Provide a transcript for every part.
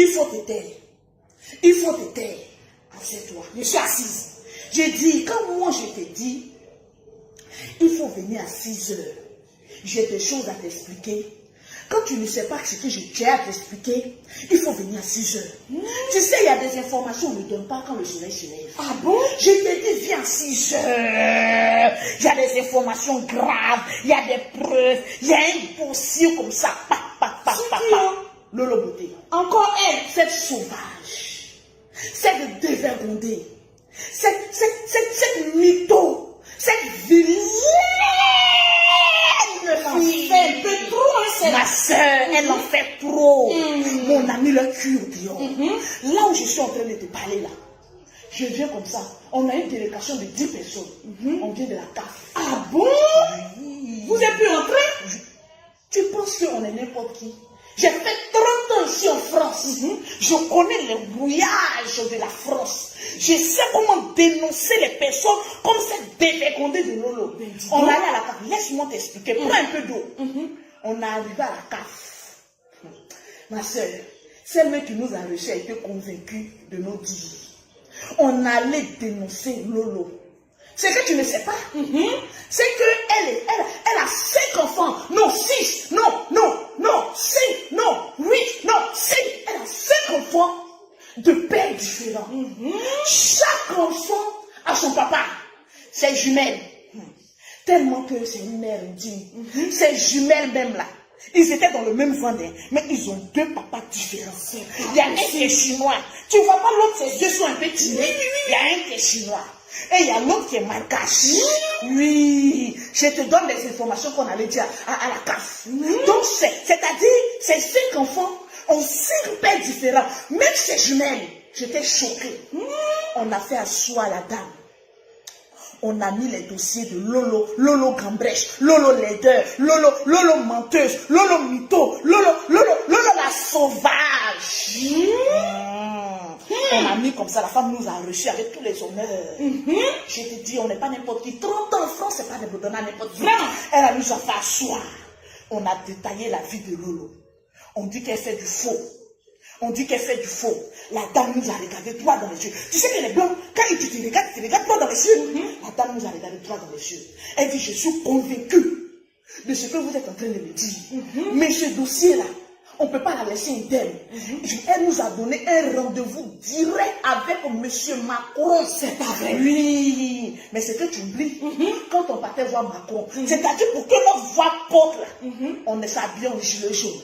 Il faut te taire. Il faut te taire. Assieds-toi. Je suis assise. J'ai dit, quand moi je t'ai dit, il faut venir à 6 heures. J'ai des choses à t'expliquer. Quand tu ne sais pas ce que j'ai à t'expliquer, il faut venir à 6 heures. Tu sais, il y a des informations qu'on ne donne pas quand le soleil se lève. Ah bon? Je t'ai dit, viens à 6 heures. Il y a des informations graves, il y a des preuves, il y a un dossier comme ça. Lolo Beauté. Encore elle. Cette sauvage, cette dévergondée, cette mytho, cette vilaine fille. Elle fait un peu trop, hein, Ma soeur, elle en fait trop. Mon ami le cure dehors. Là où je suis en train de te parler là, je viens comme ça. On a une délégation de 10 personnes. On vient de la CAF. Ah bon? Oui. Vous êtes pu entrer? Tu penses qu'on est n'importe qui? J'ai fait 30 ans ici en France. Je connais le brouillage de la France. Je sais comment dénoncer les personnes comme cette dévergondée de Lolo. On allait à la CAF. Laisse-moi t'expliquer. Prends un peu d'eau. On est arrivé à la CAF. Ma soeur, celle qui nous a reçus a été convaincue de nos dires. On allait dénoncer Lolo. C'est que tu ne sais pas. C'est qu'elle a 5 enfants. Non, 6. Non, 5. Non, 8. Non, 5. Elle a 5 enfants de pères différents. Chaque enfant a son papa. Ses jumelles. Tellement que c'est une mère indigne. Ces jumelles même là. Ils étaient dans le même ventre, mais ils ont 2 papas différents. Il y a un qui est chinois. Tu vois pas l'autre, ses yeux sont un peu tirés. Il y a un qui est chinois. Et il y a l'autre qui est malgache. Oui, je te donne des informations qu'on allait dire à la CAF. Donc, c'est-à-dire, ces 5 enfants ont 5 pères différents. Même ces jumelles, j'étais choquée. On a fait asseoir la dame. On a mis les dossiers de Lolo Gambrèche, Lolo laideur, Lolo menteuse, Lolo mytho, Lolo la sauvage. On a mis comme ça, la femme nous a reçus avec tous les honneurs. Je te dis, on n'est pas n'importe qui. 30 ans en France, c'est pas des donner n'importe qui. Elle a nous a fait asseoir. On a détaillé la vie de Lolo. On dit qu'elle fait du faux. On dit qu'elle fait du faux. La dame nous a regardé droit dans les yeux. Tu sais qu'elle est blanche. Quand tu te regardes droit dans les yeux. La dame nous a regardé droit dans les yeux. Elle dit, je suis convaincue de ce que vous êtes en train de me dire. Mais ce dossier-là, on ne peut pas la laisser interne. Elle nous a donné un rendez-vous direct avec monsieur Macron. C'est pas vrai. Oui. Mais c'est que tu oublies. Quand on partait voir Macron, c'est-à-dire pour que notre voix porte là, on s'habillait en gilet jaune.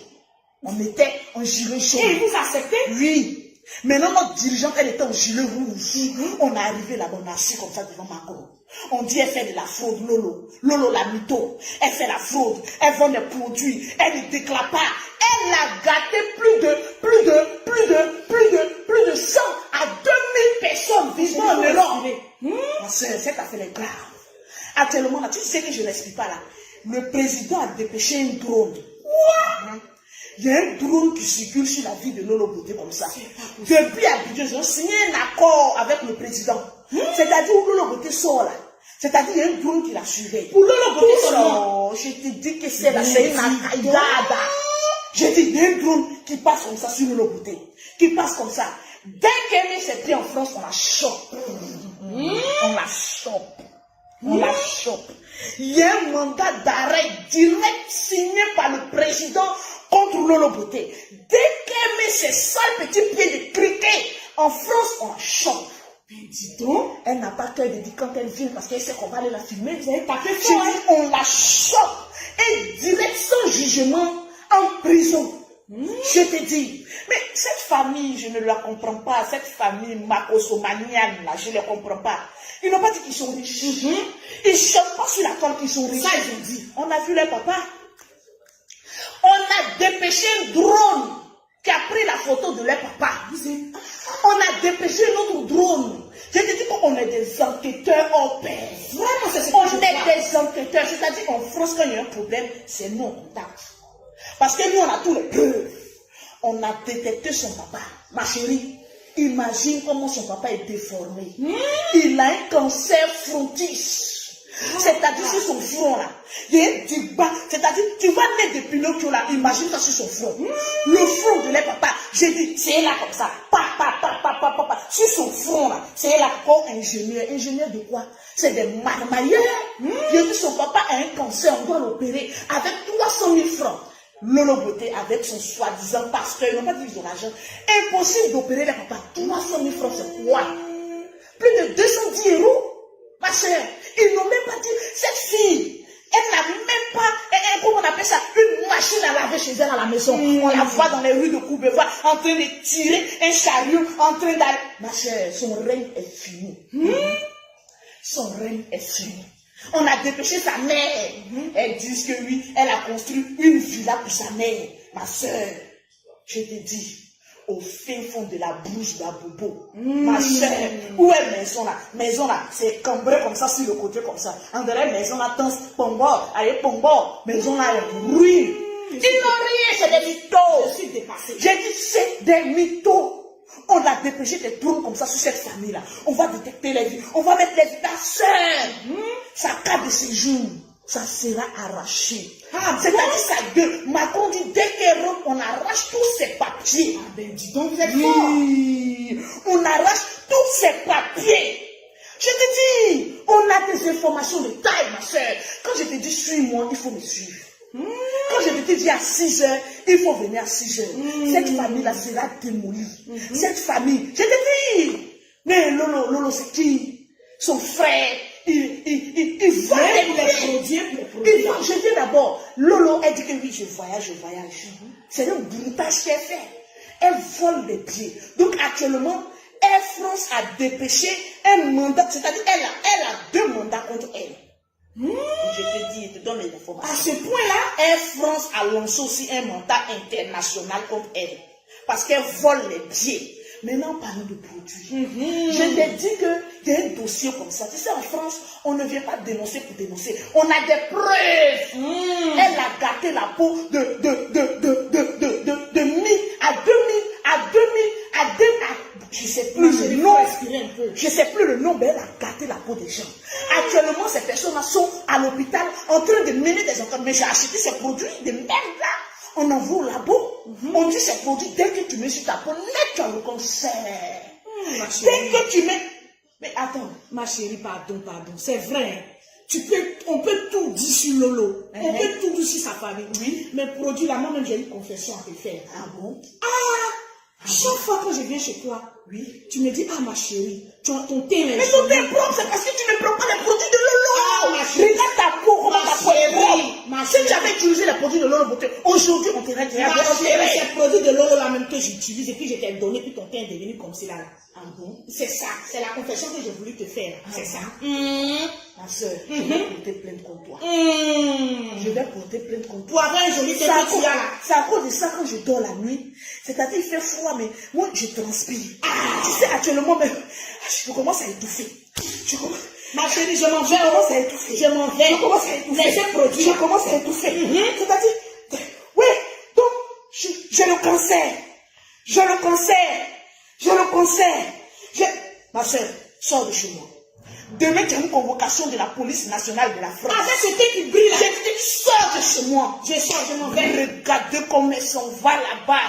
On était en gilet jaune. Et vous acceptez? Oui. Maintenant, notre dirigeante, elle était en gilet rouge. On est arrivé là-bas, on a assis comme ça devant Macron. On dit, elle fait de la fraude, Lolo. Lolo la mytho. Elle fait la fraude. Elle vend des produits. Elle ne déclare pas. Elle a gâté plus de 100 à 2000 personnes vivant en Europe. Ma soeur, cette affaire est grave. Actuellement, là, tu sais que je ne l'explique pas là. Le président a dépêché un drone. Il y a un drone qui circule sur la vie de Lolo Beauté comme ça. Depuis Abidjan, ils ont signé un accord avec le président. C'est-à-dire où Lolo Beauté sort là. C'est-à-dire qu'il y a un drone qui la surveille. Pour Lolo Beauté seulement. Je te dis que c'est là, c'est une akaïdada. Je dis, il y a un drone qui passe comme ça sur Lolo Beauté. Qui passe comme ça. Dès qu'elle met ses pieds en France, on la chope. On la chope. On la chope. Il y a un mandat d'arrêt direct signé par le président contre Lolo Beauté. Dès qu'elle met ses sales petits pieds de criquet en France, on la chope. Mais dis donc, elle n'a pas cœur de dire quand elle vient parce qu'elle sait qu'on va aller la filmer. Vous avez tapé fort, hein? On la chope. Et direct sans jugement en prison. Je te dis, mais cette famille, je ne la comprends pas. Cette famille macosomanienne, là, je ne la comprends pas. Ils n'ont pas dit qu'ils sont riches. Ils ne chantent pas sur la corde qu'ils sont riches. Ça, ils ont dit. On a vu leur papa. On a dépêché un drone qui a pris la photo de leur papa. On a dépêché notre drone. Je te dis qu'on est des enquêteurs hors pair. Vraiment, c'est on est des enquêteurs. C'est-à-dire qu'en France, quand il y a un problème, c'est nous en contact. Parce que nous, on a tous les preuves. On a détecté son papa. Ma chérie, imagine comment son papa est déformé. Il a un cancer frontis. C'est-à-dire sur son front là. Il y a un débat. C'est-à-dire, tu vois naître de Pinocchio là, imagine ça sur son front. Le front de leur papa, j'ai dit, c'est là comme ça. Sur son front là, c'est là comme ingénieur. Ingénieur de quoi? C'est des marmailleurs. J'ai dit, son papa a un cancer, on doit l'opérer avec 300 000 francs. Lolo Beauté avec son soi-disant pasteur, ils n'ont pas dit qu'ils ont l'argent. Impossible d'opérer les papas. 300 000 francs, c'est quoi? Plus de 210 euros. Ma chère, ils n'ont même pas dit, cette fille, elle n'a même pas, comment on appelle ça, une machine à laver chez elle à la maison. On la voit dans les rues de Courbevoie en train de tirer un chariot, en train d'aller. Ma chère, son règne est fini. Son règne est fini. On a dépêché sa mère. Elles disent que oui, elle a construit une villa pour sa mère. Ma soeur, je te dis, au fin fond de la brousse d'Abobo. Ma soeur, où est maison là? Maison là, c'est cambré comme ça sur le côté comme ça. En derrière maison là, danse Pombo, allez Pombo. Maison là est ruine. Ils n'ont rien, c'est des mythos. Je suis dépassée. J'ai dit, c'est des mythos. On a dépêché des trous comme ça sur cette famille-là. On va détecter les vies. On va mettre les vies. Ta soeur, sa carte de séjour, ça sera arraché. C'est-à-dire ça de Macron dit, dès qu'elle rentre, on arrache tous ses papiers. Ah ben dis donc, vous êtes fort. On arrache tous ses papiers. Je te dis, on a des informations de taille, ma soeur. Quand je te dis, suis-moi, il faut me suivre. Quand je te dis à 6 heures, il faut venir à 6 heures. Cette famille-là sera démolie. Cette famille, je te dis, mais Lolo, c'est qui? Son frère, il vole les produits. Je dis d'abord, Lolo, elle dit que oui, je voyage. C'est un brutage qu'elle fait. Elle vole les pieds. Donc actuellement, Air France a dépêché un mandat, c'est-à-dire elle a 2 mandats contre elle. Je te dis, je te donne les informations. À ce point-là, Air France a lancé aussi un mandat international contre elle. Parce qu'elle vole les billets. Maintenant, parlons de produits. Je t'ai dit qu'il y a un dossier comme ça. Tu sais, en France, on ne vient pas dénoncer pour dénoncer. On a des preuves. Elle a gâté la peau de 1000 à 2000, à 2000. Je sais plus le nom. Je sais plus le nom, mais elle a gâté la peau des gens. Actuellement, ces personnes-là sont à l'hôpital en train de mener des enfants. Mais j'ai acheté ces produits de merde là. On envoie au labo. On dit ces produits, dès que tu mets sur ta peau, net, tu as le cancer. Dès que tu mets. Mais attends. Ma chérie, pardon. C'est vrai. On peut tout dire sur Lolo. On peut tout dire sur sa famille. Oui. Mais produit là, moi-même, j'ai une confession à te faire. Ah bon? Chaque fois que je viens chez toi, oui, tu me dis, ah ma chérie, ton teint est. Mais ton teint est propre, c'est parce que tu ne prends pas les produits de Lolo. Ma chérie. Regarde ta peau, comment ta peau est propre. Si chérie. tu avais utilisé les produits de Lolo Beauté, aujourd'hui on t'aurait dit, C'est le produit de Lolo là même que j'utilise et puis je t'ai donné, puis ton teint est devenu comme cela. Ah bon? C'est ça, c'est la confession que j'ai voulu te faire. C'est ça. Ma soeur, je vais porter plainte contre toi. Je vais porter plainte contre toi. Pour avoir un joli teint que tu as là. C'est à cause de ça quand je dors la nuit. C'est-à-dire, il fait froid, mais moi, je transpire. Tu sais, actuellement, mais, je commence à étouffer. Ma chérie, je m'en vais. Je commence à étouffer. Je m'en vais. Je commence à étouffer. Laissez produire. Je commence à étouffer. C'est-à-dire, oui, donc, j'ai le cancer. J'ai le cancer. Ma soeur, sors de chez moi. Demain, tu as une convocation de la police nationale de la France. Avec ce thé qui brille là. J'ai dit, sors de chez moi. Je sors, je m'en vais. Regardez comment elles s'en vont là-bas.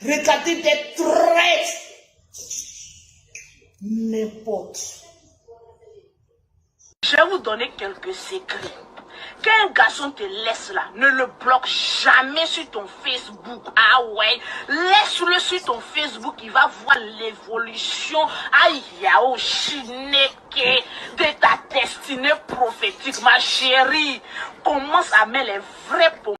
Regardez des traites. N'importe. Je vais vous donner quelques secrets. Quand un garçon te laisse là, ne le bloque jamais sur ton Facebook. Ah ouais, laisse-le sur ton Facebook, il va voir l'évolution chineke de ta destinée prophétique. Ma chérie, commence à mettre les vrais